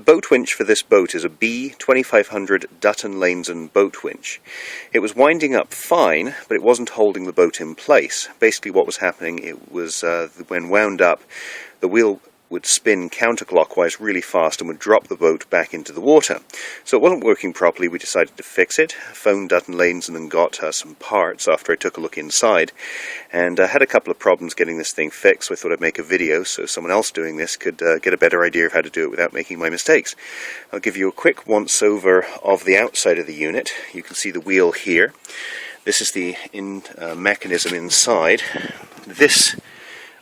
boat winch for this boat is a B2500 Dutton Lainson boat winch. It was winding up fine, but it wasn't holding the boat in place. Basically what was happening, it was when wound up, the wheel would spin counterclockwise really fast and would drop the boat back into the water. So it wasn't working properly. We decided to fix it, phoned Dutton Lainson and got some parts after I took a look inside, and I had a couple of problems getting this thing fixed, so I thought I'd make a video so someone else doing this could get a better idea of how to do it without making my mistakes. I'll give you a quick once-over of the outside of the unit. You can see the wheel here. This is the mechanism inside. This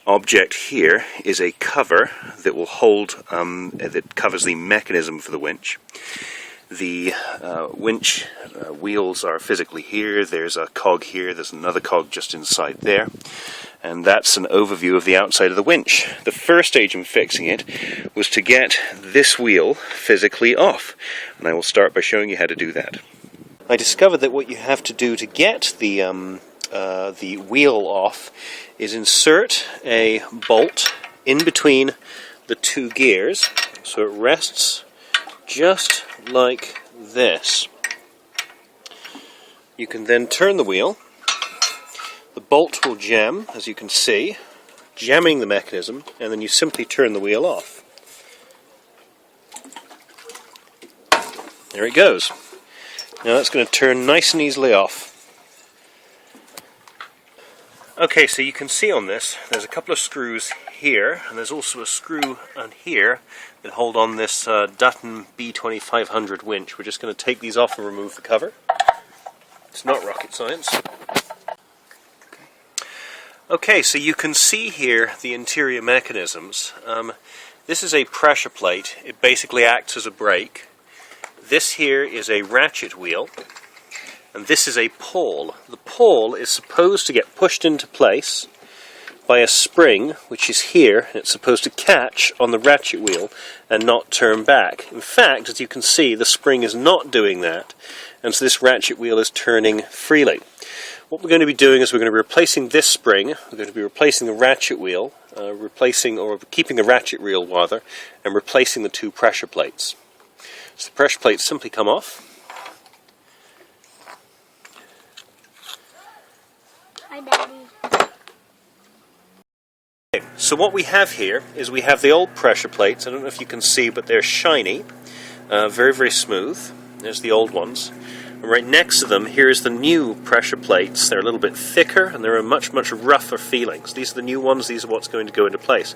object here is a cover that will hold, that covers the mechanism for the winch. The winch wheels are physically here, there's a cog here, there's another cog just inside there, and that's an overview of the outside of the winch. The first stage in fixing it was to get this wheel physically off, and I will start by showing you how to do that. I discovered that what you have to do to get the wheel off is insert a bolt in between the two gears, so it rests just like this. You can then turn the wheel. The bolt will jam, as you can see, jamming the mechanism, and then you simply turn the wheel off. There it goes. Now that's going to turn nice and easily off. Okay, so you can see on this, there's a couple of screws here, and there's also a screw on here that hold on this Dutton B2500 winch. We're just going to take these off and remove the cover. It's not rocket science. Okay, so you can see here the interior mechanisms. This is a pressure plate. It basically acts as a brake. This here is a ratchet wheel. And this is a pawl. The pawl is supposed to get pushed into place by a spring, which is here, and it's supposed to catch on the ratchet wheel and not turn back. In fact, as you can see, the spring is not doing that, and so this ratchet wheel is turning freely. What we're going to be doing is we're going to be replacing this spring, we're going to be replacing the ratchet wheel, keeping the ratchet wheel rather, and replacing the two pressure plates. So the pressure plates simply come off. Hi, Daddy. Okay, so what we have here is we have the old pressure plates. I don't know if you can see, but they're shiny, very, very smooth. There's the old ones. And right next to them, here's the new pressure plates. They're a little bit thicker, and they're a much, much rougher feelings. These are the new ones. These are what's going to go into place.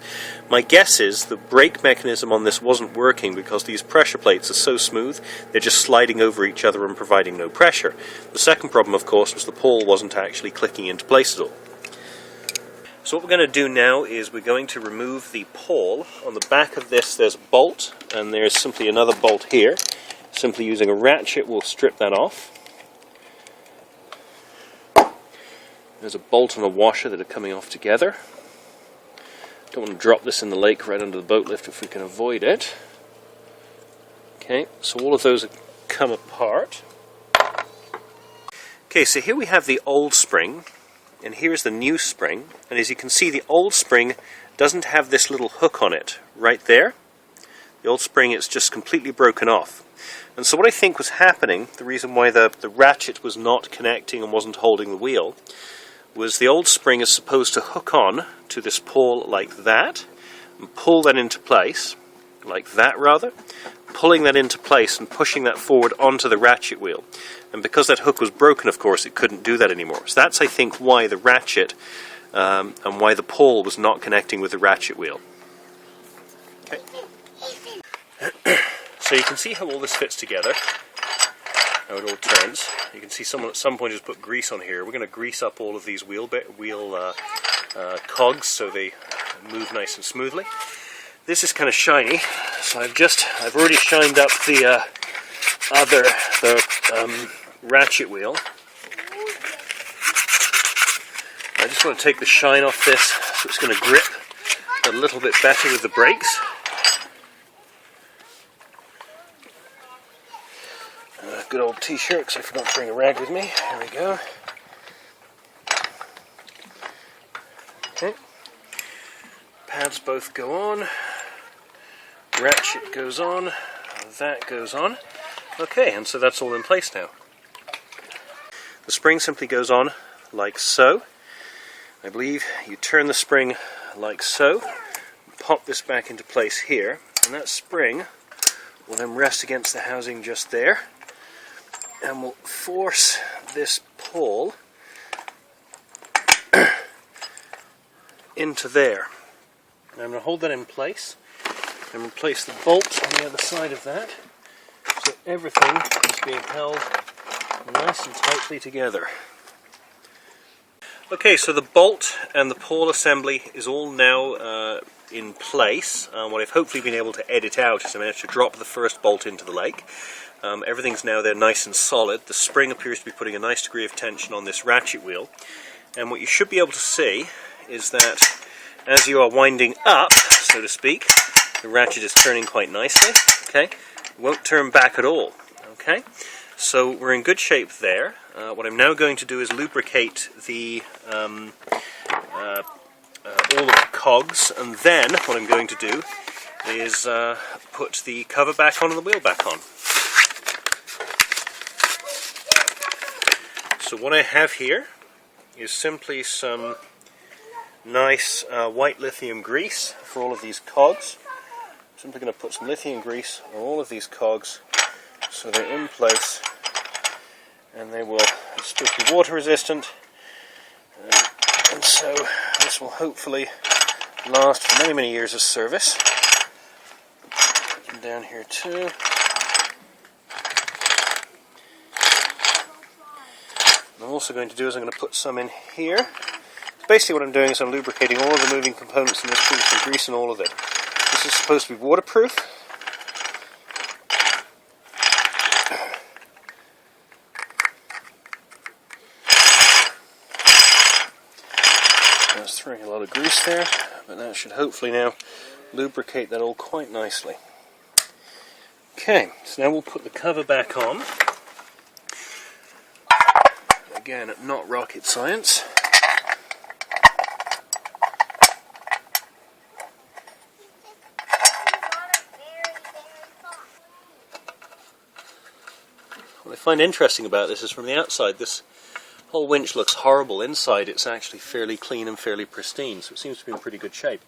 My guess is the brake mechanism on this wasn't working because these pressure plates are so smooth, they're just sliding over each other and providing no pressure. The second problem, of course, was the pawl wasn't actually clicking into place at all. So what we're going to do now is we're going to remove the pawl. On the back of this there's a bolt, and there's simply another bolt here. Simply using a ratchet we'll strip that off. There's a bolt and a washer that are coming off together. Don't want to drop this in the lake right under the boat lift if we can avoid it. Okay, so all of those have come apart. Okay, so here we have the old spring, and here's the new spring, and as you can see the old spring doesn't have this little hook on it right there. The old spring is just completely broken off. And so what I think was happening, the reason why the ratchet was not connecting and wasn't holding the wheel, was the old spring is supposed to hook on to this pawl like that, and pull that into place, like that rather, pulling that into place and pushing that forward onto the ratchet wheel. And because that hook was broken, of course, it couldn't do that anymore. So that's, I think, why the ratchet and why the pawl was not connecting with the ratchet wheel. Okay. So you can see how all this fits together, how it all turns. You can see someone at some point has put grease on here. We're going to grease up all of these wheel cogs so they move nice and smoothly. This is kind of shiny, so I've already shined up the ratchet wheel. I just want to take the shine off this so it's going to grip a little bit better with the brakes. Good old t-shirt, because I forgot to bring a rag with me. There we go. Okay. Pads both go on. Ratchet goes on. that goes on. Okay, and so that's all in place now. The spring simply goes on like so. I believe you turn the spring like so, pop this back into place here, and that spring will then rest against the housing just there, and will force this pole into there. Now I'm going to hold that in place and replace the bolt on the other side of that, so everything is being held nice and tightly together. Okay, so the bolt and the pole assembly is all now in place. What I've hopefully been able to edit out is I managed to drop the first bolt into the lake. Everything's now there nice and solid. The spring appears to be putting a nice degree of tension on this ratchet wheel. And what you should be able to see is that as you are winding up, so to speak, the ratchet is turning quite nicely. Okay, it won't turn back at all. Okay, so we're in good shape there. What I'm now going to do is lubricate the all of the cogs, and then what I'm going to do is put the cover back on and the wheel back on. So what I have here is simply some nice white lithium grease for all of these cogs. I'm simply going to put some lithium grease on all of these cogs so they're in place, and they will be water resistant, and so this will hopefully last for many, many years of service. Put them down here too. What I'm also going to do is I'm going to put some in here. Basically what I'm doing is I'm lubricating all of the moving components in this piece and greasing all of it. This is supposed to be waterproof. That's throwing a lot of grease there, but that should hopefully now lubricate that all quite nicely. Okay, so now we'll put the cover back on. Again, not rocket science. What I find interesting about this is from the outside, this whole winch looks horrible. Inside it's actually fairly clean and fairly pristine, so it seems to be in pretty good shape.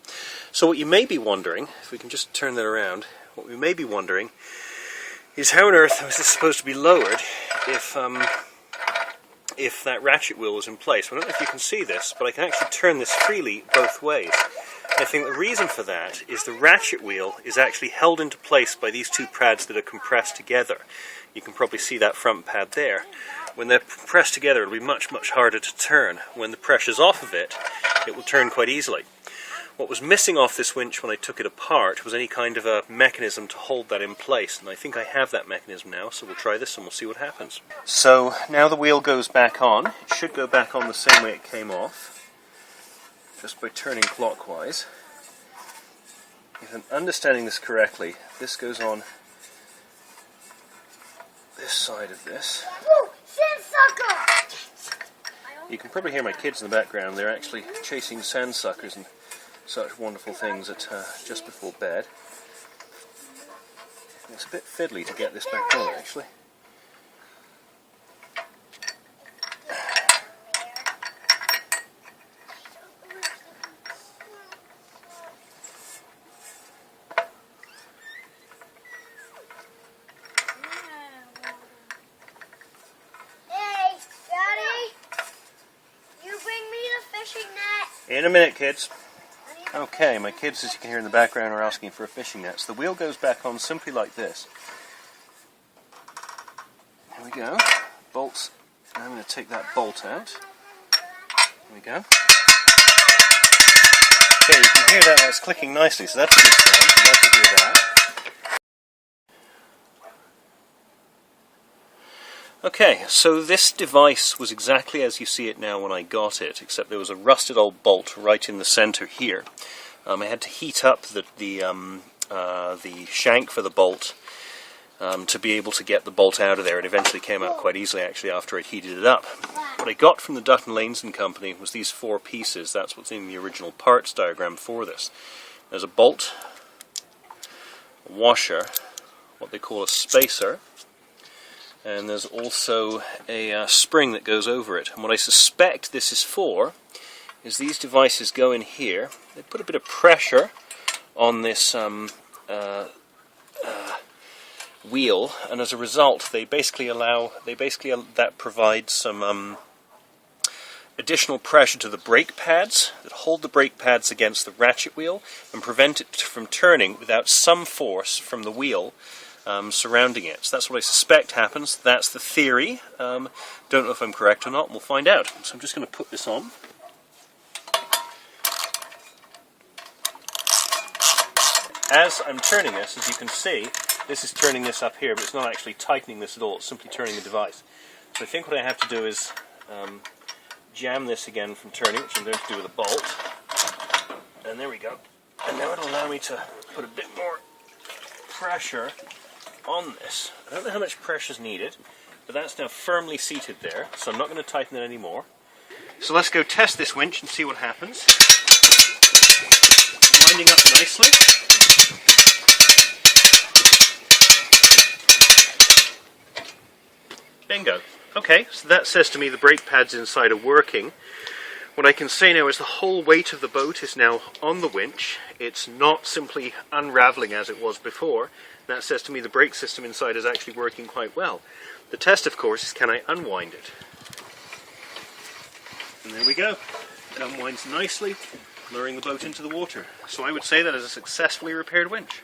So what you may be wondering, if we can just turn that around, what we may be wondering is how on earth was this supposed to be lowered if that ratchet wheel was in place. Well, I don't know if you can see this, but I can actually turn this freely both ways. I think the reason for that is the ratchet wheel is actually held into place by these two pads that are compressed together. You can probably see that front pad there. When they're pressed together, it'll be much, much harder to turn. When the pressure's off of it, it will turn quite easily. What was missing off this winch when I took it apart was any kind of a mechanism to hold that in place, and I think I have that mechanism now, so we'll try this and we'll see what happens. So now the wheel goes back on. It should go back on the same way it came off, just by turning clockwise. If I'm understanding this correctly, this goes on this side of this. Oh, sandsucker! You can probably hear my kids in the background. They're actually chasing sandsuckers and such wonderful things at just before bed. It's a bit fiddly to get this back on, actually. Hey, Daddy! You bring me the fishing net? In a minute, kids. Okay, my kids, as you can hear in the background, are asking for a fishing net. So the wheel goes back on simply like this. Here we go. Bolts. I'm going to take that bolt out. Here we go. Okay, you can hear that. That's clicking nicely, so that's a good sign. I'd like to hear that. Okay, so this device was exactly as you see it now when I got it, except there was a rusted old bolt right in the center here. I had to heat up the shank for the bolt to be able to get the bolt out of there. It eventually came out quite easily, actually, after I'd heated it up. What I got from the Dutton Lainson company was these 4 pieces. That's what's in the original parts diagram for this. There's a bolt, a washer, what they call a spacer, and there's also a spring that goes over it. And what I suspect this is for is these devices go in here, they put a bit of pressure on this wheel, and as a result that provides some additional pressure to the brake pads that hold the brake pads against the ratchet wheel and prevent it from turning without some force from the wheel surrounding it. So that's what I suspect happens. That's the theory. Don't know if I'm correct or not. We'll find out. So I'm just going to put this on. As I'm turning this, as you can see, this is turning this up here, but it's not actually tightening this at all. It's simply turning the device. So I think what I have to do is jam this again from turning, which I'm going to do with a bolt. And there we go. And now it'll allow me to put a bit more pressure on this. I don't know how much pressure is needed, but that's now firmly seated there, so I'm not going to tighten it anymore. So let's go test this winch and see what happens. Winding up nicely. Bingo. Okay, so that says to me the brake pads inside are working. What I can say now is the whole weight of the boat is now on the winch. It's not simply unraveling as it was before. That says to me the brake system inside is actually working quite well. The test, of course, is can I unwind it? And there we go. It unwinds nicely, lowering the boat into the water. So I would say that is a successfully repaired winch.